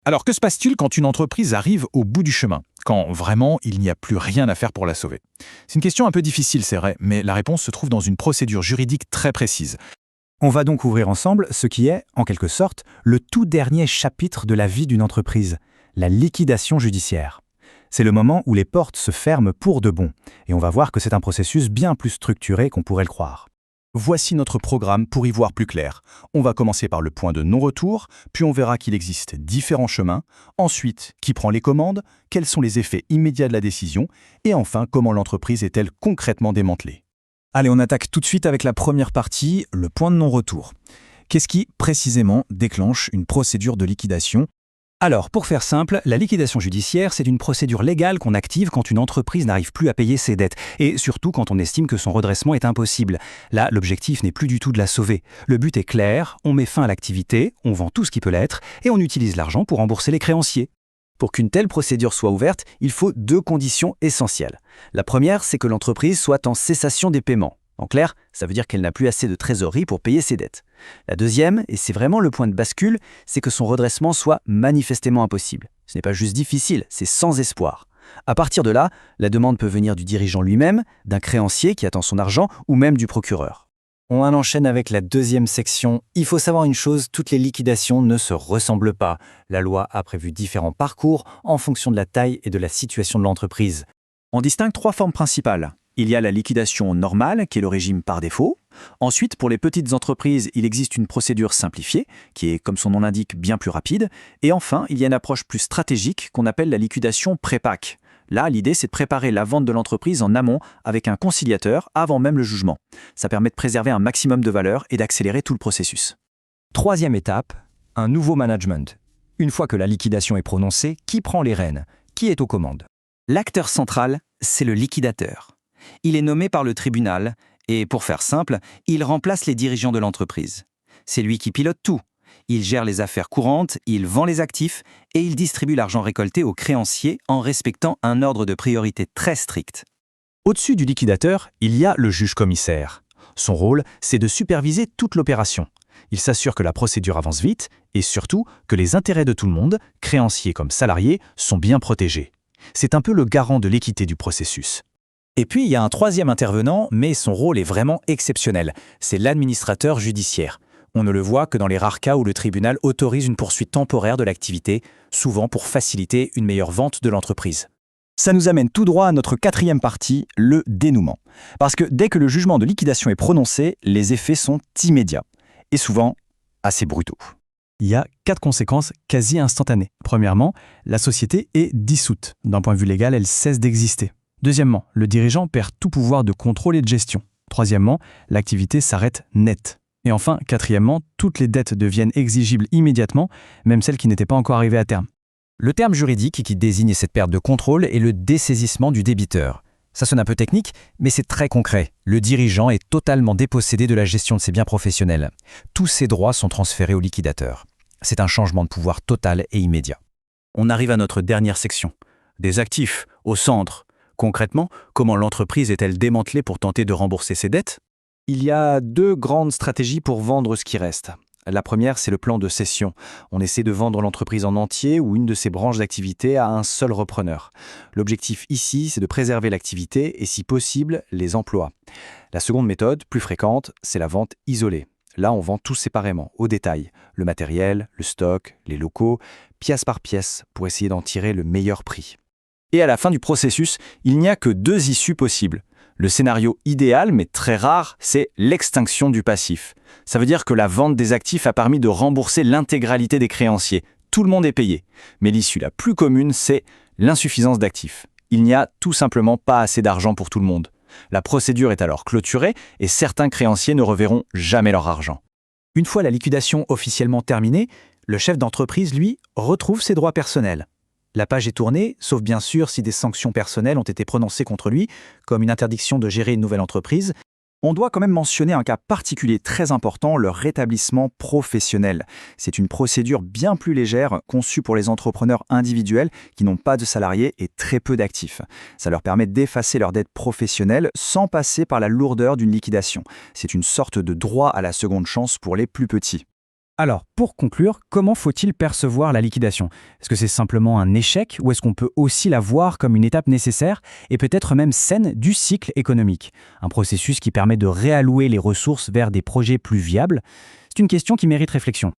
Alors que se passe-t-il quand une entreprise arrive au bout du chemin, quand vraiment il n'y a plus rien à faire pour la sauver? C'est une question un peu difficile, c'est vrai, mais la réponse se trouve dans une procédure juridique très précise. On va donc ouvrir ensemble ce qui est, en quelque sorte, le tout dernier chapitre de la vie d'une entreprise, la liquidation judiciaire. C'est le moment où les portes se ferment pour de bon, et on va voir que c'est un processus bien plus structuré qu'on pourrait le croire. Voici notre programme pour y voir plus clair. On va commencer par le point de non-retour, puis on verra qu'il existe différents chemins, ensuite qui prend les commandes, quels sont les effets immédiats de la décision, et enfin comment l'entreprise est-elle concrètement démantelée. Allez, on attaque tout de suite avec la première partie, le point de non-retour. Qu'est-ce qui, précisément, déclenche une procédure de liquidation? Alors, pour faire simple, la liquidation judiciaire, c'est une procédure légale qu'on active quand une entreprise n'arrive plus à payer ses dettes, et surtout quand on estime que son redressement est impossible. Là, l'objectif n'est plus du tout de la sauver. Le but est clair, on met fin à l'activité, on vend tout ce qui peut l'être, et on utilise l'argent pour rembourser les créanciers. Pour qu'une telle procédure soit ouverte, il faut deux conditions essentielles. La première, c'est que l'entreprise soit en cessation des paiements. En clair, ça veut dire qu'elle n'a plus assez de trésorerie pour payer ses dettes. La deuxième, et c'est vraiment le point de bascule, c'est que son redressement soit manifestement impossible. Ce n'est pas juste difficile, c'est sans espoir. À partir de là, la demande peut venir du dirigeant lui-même, d'un créancier qui attend son argent ou même du procureur. On enchaîne avec la deuxième section. Il faut savoir une chose, toutes les liquidations ne se ressemblent pas. La loi a prévu différents parcours en fonction de la taille et de la situation de l'entreprise. On distingue trois formes principales. Il y a la liquidation normale, qui est le régime par défaut. Ensuite, pour les petites entreprises, il existe une procédure simplifiée, qui est, comme son nom l'indique, bien plus rapide. Et enfin, il y a une approche plus stratégique qu'on appelle la liquidation pré-PAC. Là, l'idée, c'est de préparer la vente de l'entreprise en amont avec un conciliateur avant même le jugement. Ça permet de préserver un maximum de valeur et d'accélérer tout le processus. Troisième étape, un nouveau management. Une fois que la liquidation est prononcée, qui prend les rênes? Qui est aux commandes? L'acteur central, c'est le liquidateur. Il est nommé par le tribunal et, pour faire simple, il remplace les dirigeants de l'entreprise. C'est lui qui pilote tout. Il gère les affaires courantes, il vend les actifs et il distribue l'argent récolté aux créanciers en respectant un ordre de priorité très strict. Au-dessus du liquidateur, il y a le juge-commissaire. Son rôle, c'est de superviser toute l'opération. Il s'assure que la procédure avance vite et surtout que les intérêts de tout le monde, créanciers comme salariés, sont bien protégés. C'est un peu le garant de l'équité du processus. Et puis, il y a un troisième intervenant, mais son rôle est vraiment exceptionnel. C'est l'administrateur judiciaire. On ne le voit que dans les rares cas où le tribunal autorise une poursuite temporaire de l'activité, souvent pour faciliter une meilleure vente de l'entreprise. Ça nous amène tout droit à notre quatrième partie, le dénouement. Parce que dès que le jugement de liquidation est prononcé, les effets sont immédiats. Et souvent, assez brutaux. Il y a 4 conséquences quasi instantanées. Premièrement, la société est dissoute. D'un point de vue légal, elle cesse d'exister. Deuxièmement, le dirigeant perd tout pouvoir de contrôle et de gestion. Troisièmement, l'activité s'arrête net. Et enfin, quatrièmement, toutes les dettes deviennent exigibles immédiatement, même celles qui n'étaient pas encore arrivées à terme. Le terme juridique qui désigne cette perte de contrôle est le dessaisissement du débiteur. Ça sonne un peu technique, mais c'est très concret. Le dirigeant est totalement dépossédé de la gestion de ses biens professionnels. Tous ses droits sont transférés au liquidateur. C'est un changement de pouvoir total et immédiat. On arrive à notre dernière section. Des actifs, au centre. Concrètement, comment l'entreprise est-elle démantelée pour tenter de rembourser ses dettes? Il y a deux grandes stratégies pour vendre ce qui reste. La première, c'est le plan de cession. On essaie de vendre l'entreprise en entier ou une de ses branches d'activité à un seul repreneur. L'objectif ici, c'est de préserver l'activité et, si possible, les emplois. La seconde méthode, plus fréquente, c'est la vente isolée. Là, on vend tout séparément, au détail. Le matériel, le stock, les locaux, pièce par pièce, pour essayer d'en tirer le meilleur prix. Et à la fin du processus, il n'y a que deux issues possibles. Le scénario idéal, mais très rare, c'est l'extinction du passif. Ça veut dire que la vente des actifs a permis de rembourser l'intégralité des créanciers. Tout le monde est payé. Mais l'issue la plus commune, c'est l'insuffisance d'actifs. Il n'y a tout simplement pas assez d'argent pour tout le monde. La procédure est alors clôturée et certains créanciers ne reverront jamais leur argent. Une fois la liquidation officiellement terminée, le chef d'entreprise, lui, retrouve ses droits personnels. La page est tournée, sauf bien sûr si des sanctions personnelles ont été prononcées contre lui, comme une interdiction de gérer une nouvelle entreprise. On doit quand même mentionner un cas particulier très important, le rétablissement professionnel. C'est une procédure bien plus légère, conçue pour les entrepreneurs individuels qui n'ont pas de salariés et très peu d'actifs. Ça leur permet d'effacer leurs dettes professionnelles sans passer par la lourdeur d'une liquidation. C'est une sorte de droit à la seconde chance pour les plus petits. Alors, pour conclure, comment faut-il percevoir la liquidation? Est-ce que c'est simplement un échec ou est-ce qu'on peut aussi la voir comme une étape nécessaire et peut-être même saine du cycle économique? Un processus qui permet de réallouer les ressources vers des projets plus viables? C'est une question qui mérite réflexion.